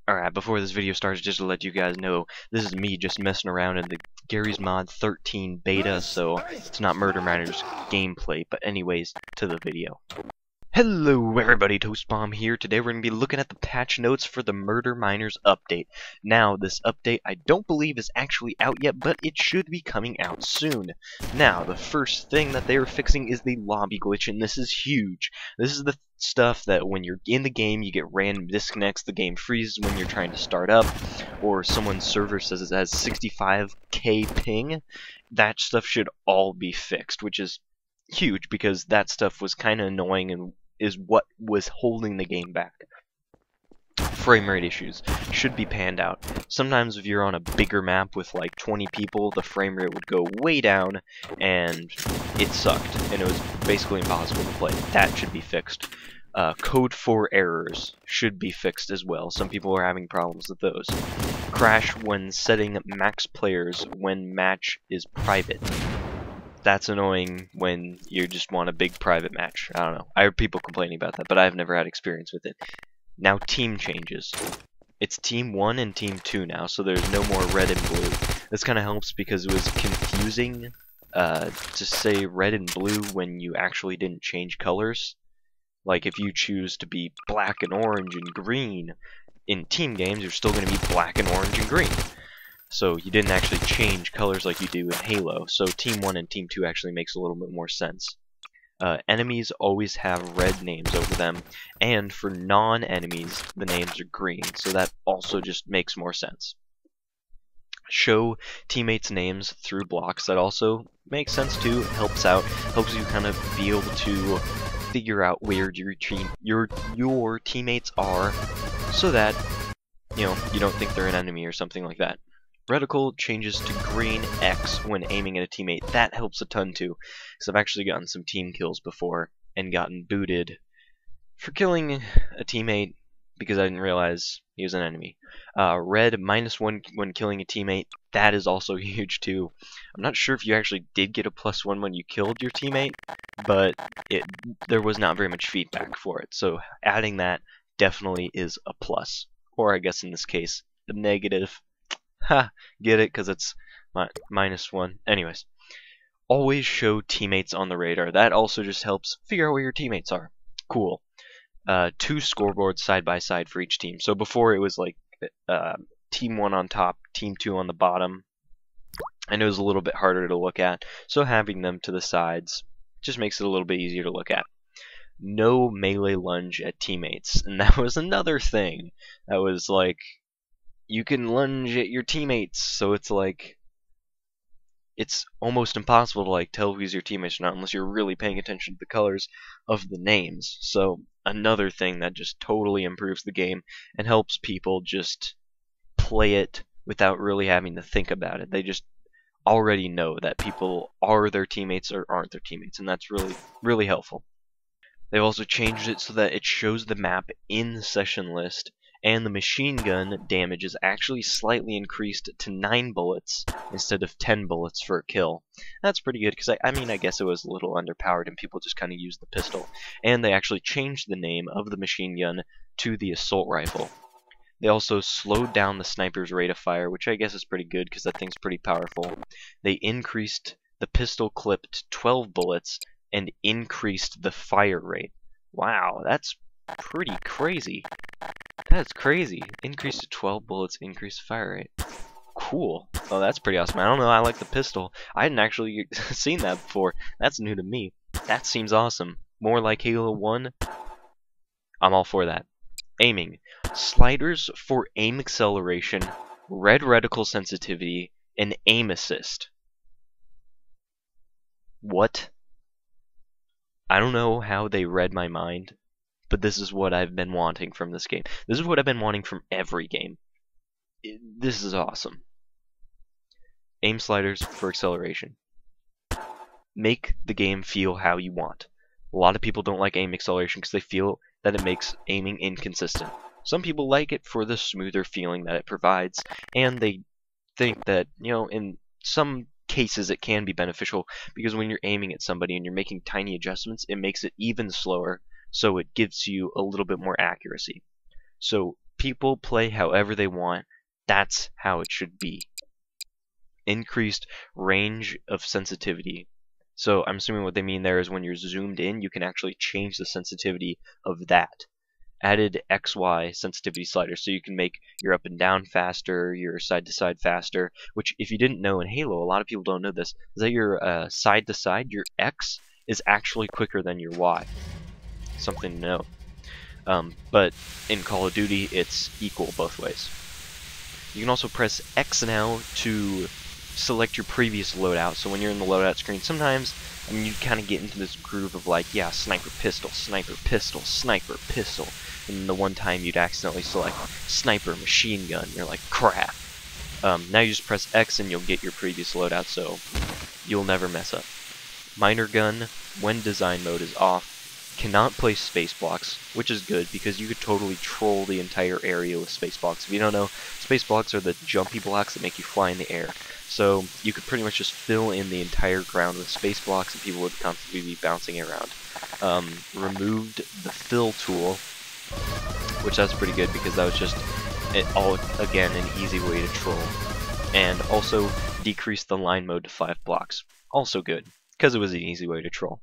Alright, before this video starts, just to let you guys know, this is me just messing around in the Garry's Mod 13 beta, so it's not Murder Miners gameplay. But anyways, to the video. Hello everybody, Toastbomb here. Today we're going to be looking at the patch notes for the Murder Miners update. Now, this update I don't believe is actually out yet, but it should be coming out soon. Now, the first thing that they are fixing is the lobby glitch, and this is huge. This is the stuff that when you're in the game, you get random disconnects, the game freezes when you're trying to start up, or someone's server says it has 65k ping. That stuff should all be fixed, which is huge because that stuff was kind of annoying and is what was holding the game back. Frame rate issues should be panned out. Sometimes if you're on a bigger map with like 20 people, the frame rate would go way down and it sucked and it was basically impossible to play. That should be fixed. Code 4 errors should be fixed as well. Some people are having problems with those. Crash when setting max players when match is private. That's annoying when you just want a big private match. I don't know. I heard people complaining about that, but I've never had experience with it. Now team changes. It's Team 1 and Team 2 now, so there's no more red and blue. This kind of helps because it was confusing to say red and blue when you actually didn't change colors. Like if you choose to be black and orange and green, in team games you're still going to be black and orange and green. So you didn't actually change colors like you do in Halo. So Team 1 and Team 2 actually makes a little bit more sense. Enemies always have red names over them, and for non-enemies, the names are green. So that also just makes more sense. Show teammates' names through blocks. That also makes sense too. It helps out. Helps you kind of be able to figure out where your teammates are, so that you don't think they're an enemy or something like that. Reticle changes to green X when aiming at a teammate. That helps a ton too, because I've actually gotten some team kills before and gotten booted for killing a teammate because I didn't realize he was an enemy. Red -1 when killing a teammate. That is also huge too. I'm not sure if you actually did get a +1 when you killed your teammate, but there was not very much feedback for it. So adding that definitely is a plus, or I guess in this case, a negative. Ha! Get it? Because it's -1. Anyways. Always show teammates on the radar. That also just helps figure out where your teammates are. Cool. 2 scoreboards side by side for each team. So before it was like Team 1 on top, Team 2 on the bottom. And it was a little bit harder to look at. So having them to the sides just makes it a little bit easier to look at. No melee lunge at teammates. And that was another thing. That was like, you can lunge at your teammates, so it's like it's almost impossible to like tell who's your teammates or not unless you're really paying attention to the colors of the names. So another thing that just totally improves the game and helps people just play it without really having to think about it. They just already know that people are their teammates or aren't their teammates, and that's really helpful. They've also changed it so that it shows the map in the session list, and the machine gun damage is actually slightly increased to 9 bullets instead of 10 bullets for a kill. That's pretty good, because I mean, I guess it was a little underpowered and people just kind of used the pistol. And they actually changed the name of the machine gun to the assault rifle. They also slowed down the sniper's rate of fire, which I guess is pretty good because that thing's pretty powerful. They increased the pistol clip to 12 bullets and increased the fire rate. Wow, that's pretty crazy. That's crazy. Increase to 12 bullets, increase fire rate. Cool. Oh, that's pretty awesome. I don't know, I like the pistol. I hadn't actually seen that before. That's new to me. That seems awesome. More like Halo 1. I'm all for that. Aiming. Sliders for aim acceleration, red reticle sensitivity, and aim assist. What? I don't know how they read my mind, but this is what I've been wanting from this game. This is what I've been wanting from every game. This is awesome. Aim sliders for acceleration. Make the game feel how you want. A lot of people don't like aim acceleration because they feel that it makes aiming inconsistent. Some people like it for the smoother feeling that it provides, and they think that, in some cases it can be beneficial because when you're aiming at somebody and you're making tiny adjustments, it makes it even slower, so it gives you a little bit more accuracy. So people play however they want. That's how it should be. Increased range of sensitivity. So I'm assuming what they mean there is when you're zoomed in, you can actually change the sensitivity of that. Added XY sensitivity sliders, so you can make your up and down faster, your side to side faster, which if you didn't know in Halo, a lot of people don't know this, is that your side to side, your X is actually quicker than your Y. Something to know. But in Call of Duty, it's equal both ways. You can also press X now to select your previous loadout. So when you're in the loadout screen, sometimes you kind of get into this groove of like, yeah, sniper pistol, sniper pistol, sniper pistol. And the one time you'd accidentally select sniper machine gun, you're like, crap. Now you just press X and you'll get your previous loadout, so you'll never mess up. Miner gun, when design mode is off, cannot place space blocks, which is good because you could totally troll the entire area with space blocks. If you don't know, space blocks are the jumpy blocks that make you fly in the air. So you could pretty much just fill in the entire ground with space blocks and people would constantly be bouncing around. Removed the fill tool, which that's pretty good because that was just again an easy way to troll. And also decreased the line mode to 5 blocks. Also good, because it was an easy way to troll.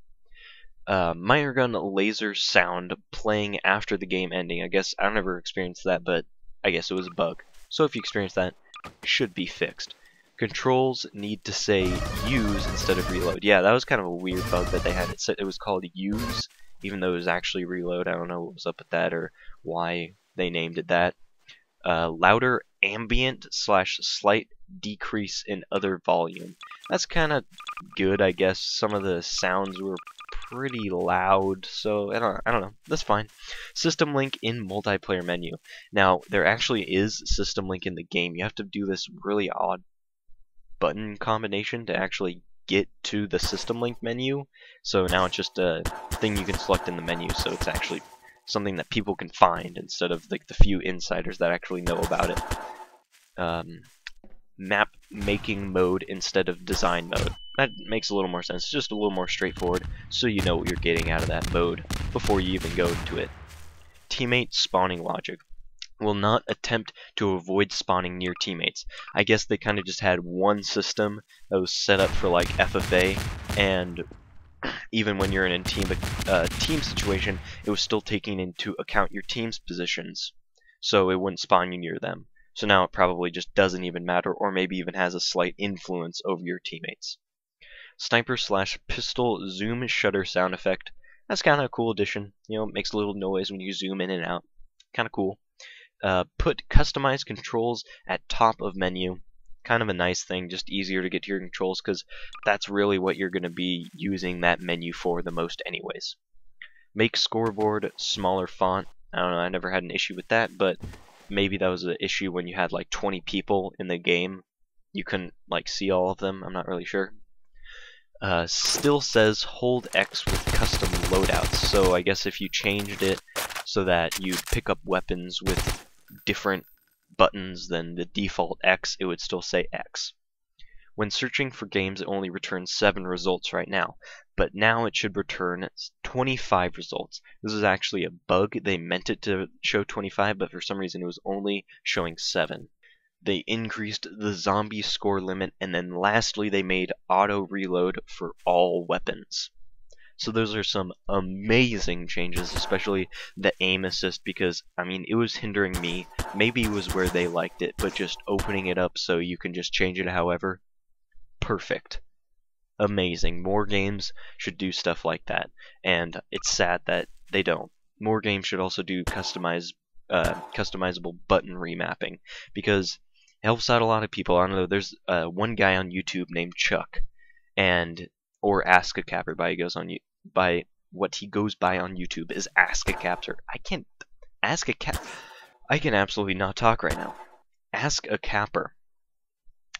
Miner gun laser sound playing after the game ending. I guess I've never experienced that, but I guess it was a bug. So if you experience that, it should be fixed. Controls need to say use instead of reload. Yeah, that was kind of a weird bug that they had. It said it was called use, even though it was actually reload. I don't know what was up with that or why they named it that. Louder ambient / slight decrease in other volume. That's kind of good, I guess. Some of the sounds were pretty loud, so I don't know. That's fine. System link in multiplayer menu. Now, there actually is system link in the game. You have to do this really odd button combination to actually get to the system link menu. So now it's just a thing you can select in the menu, so it's actually something that people can find instead of like the few insiders that actually know about it. Map making mode instead of design mode. That makes a little more sense. It's just a little more straightforward, so you know what you're getting out of that mode before you even go into it. Teammate spawning logic. Will not attempt to avoid spawning near teammates. I guess they kind of just had one system that was set up for like FFA, and even when you're in a team situation, it was still taking into account your team's positions, so it wouldn't spawn you near them. So now it probably just doesn't even matter, or maybe even has a slight influence over your teammates. Sniper / pistol zoom shutter sound effect. That's kind of a cool addition. You know, it makes a little noise when you zoom in and out. Kind of cool. Put customized controls at top of menu. Kind of a nice thing, just easier to get to your controls because that's really what you're going to be using that menu for the most anyways. Make scoreboard smaller font. I don't know, I never had an issue with that, but maybe that was an issue when you had like 20 people in the game. You couldn't like see all of them, I'm not really sure. Still says hold X with custom loadouts, so I guess if you changed it so that you pick up weapons with different buttons than the default X, it would still say X. When searching for games, it only returns 7 results right now, but now it should return 25 results. This is actually a bug. They meant it to show 25, but for some reason it was only showing 7. They increased the zombie score limit, and then lastly they made auto reload for all weapons. So those are some amazing changes, especially the aim assist, because, I mean, it was hindering me. Maybe it was where they liked it, but just opening it up so you can just change it however. Perfect. Amazing. More games should do stuff like that, and it's sad that they don't. More games should also do customizable button remapping, because it helps out a lot of people. I don't know, there's one guy on YouTube named Chuck, or Ask a Capper, by what he goes by on YouTube is Ask a Capper. I can absolutely not talk right now. Ask a Capper.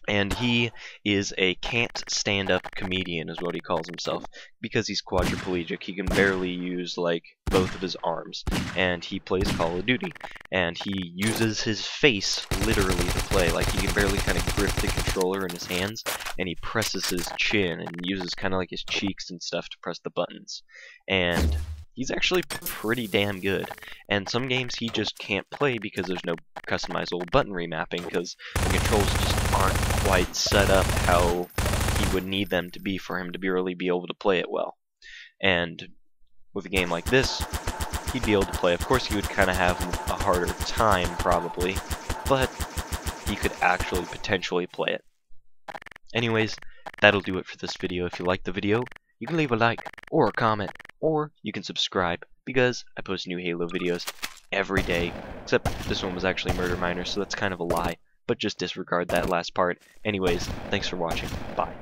And he is a can't stand up comedian is what he calls himself, because he's quadriplegic. He can barely use like both of his arms, and he plays Call of Duty, and he uses his face literally to play. Like, he can barely kind of grip the controller in his hands, and he presses his chin and uses kind of like his cheeks and stuff to press the buttons. And he's actually pretty damn good. And some games he just can't play because there's no customizable button remapping, because the controls just aren't quite set up how he would need them to be for him to really be able to play it well. And with a game like this, he'd be able to play. Of course, he would kind of have a harder time, probably, but he could actually potentially play it. Anyways, that'll do it for this video. If you liked the video, you can leave a like or a comment, or you can subscribe, because I post new Halo videos every day, except this one was actually Murder Miners, so that's kind of a lie, but just disregard that last part. Anyways, thanks for watching. Bye.